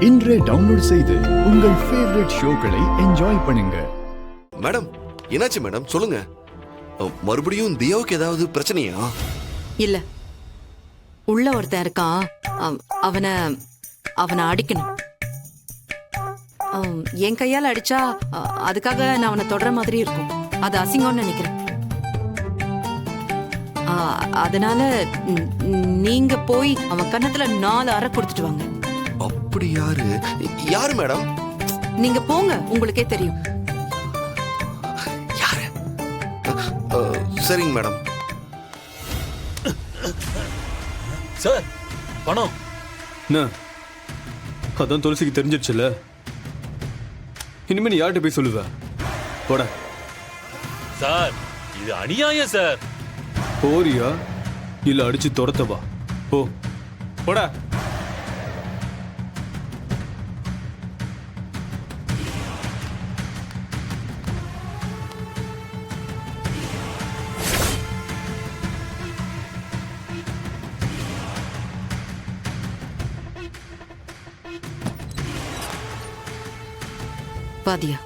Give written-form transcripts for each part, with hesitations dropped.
இன்றே டவுன்லோட் செய்து உங்கள் ஃபேவரட் ஷோக்களை என்ஜாய் பண்ணுங்க. மேடம், என்னாச்சு மேடம்? சொல்லுங்க. மறுபடியும் தியாவுக்கு ஏதாவது பிரச்சனையா? இல்ல, உள்ள ஒருத்தன் இருக்கான். அவனை அவனை அடிக்கணும். என் கையால அடிச்சா அதுக்காக நான் அவனை தொடர மாதிரி இருக்கும். அது அசிங்கம்னு நினைக்கிறேன். அதனால நீங்க போய் அவன் கன்னத்துல 4 அறை கொடுத்துட்டு வாங்க. அப்படி யாரு யாரு மேடம்? நீங்க போங்க, உங்களுக்கே தெரியும். யாரு? சரிங்க மேடம். சார், பணம் என்ன? அதான் துளசிக்கு தெரிஞ்சிருச்சுல்ல. இனிமே நீ யார்கிட்ட போய் சொல்லுவ? போட. சார், இது அநியாயம் சார். போறியா இல்ல அடிச்சு துரத்தவா? போ, போடா. பாதியா?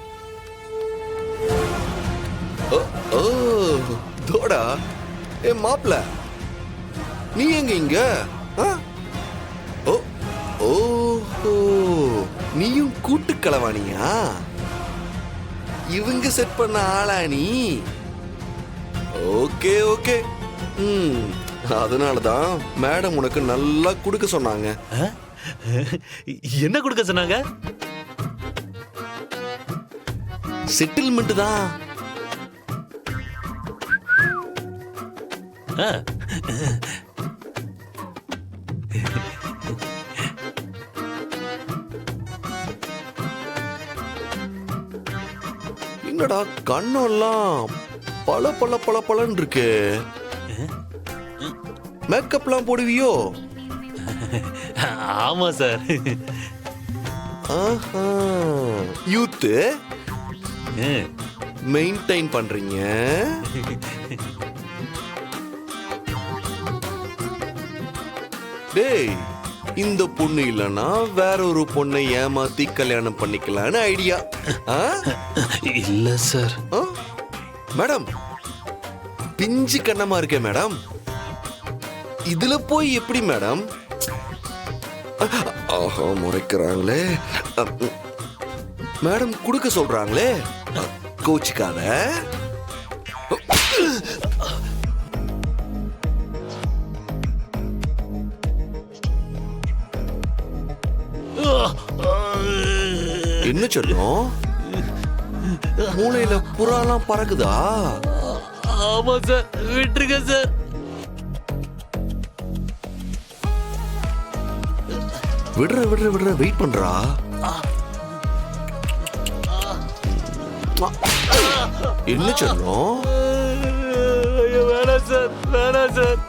ஓ தோடா. ஏ மாப்ள, நீ எங்க இங்க? ஓ ஓஹோ, நீயும் கூட்டு களவாணியா? இவங்க செட் பண்ண ஆளா நீ? Okay okay. அதனாலதான் மேடம் உனக்கு நல்லா கொடுக்க சொன்னாங்க. என்ன கொடுக்க சொன்னாங்க? செட்டில்மெண்ட் தான். என்னடா கண்ணெல்லாம் பல பல பல பலன்னு இருக்கு. மேக்கப்லாம் போடுவியோ? ஆமா சார். யூத் மெயின்டைன் பண்றீங்க. டேய், இந்த பொண்ணு இல்லனா வேற ஒரு பொண்ணை ஏமாத்தி கல்யாணம் பண்ணிக்கலான்னு ஐடியா? இல்ல சார். மேடம், பிஞ்சு கண்ணமா இருக்கே மேடம். இதுல போய் எப்படி மேடம்? ஆஹா, முறைக்கிறாங்களே. மேடம் கொடுக்க சொல்றாங்களே, கோச்சிக்காத. என்ன சொல்லும்? மூளையில புறாலாம் பறக்குதா? ஆமா சார், விட்டுருங்க சார். விடுற விடுற விடுற வெயிட் பண்றா. என்ன சொல்லும்? வேணாம் சார், வேணாம் சார்.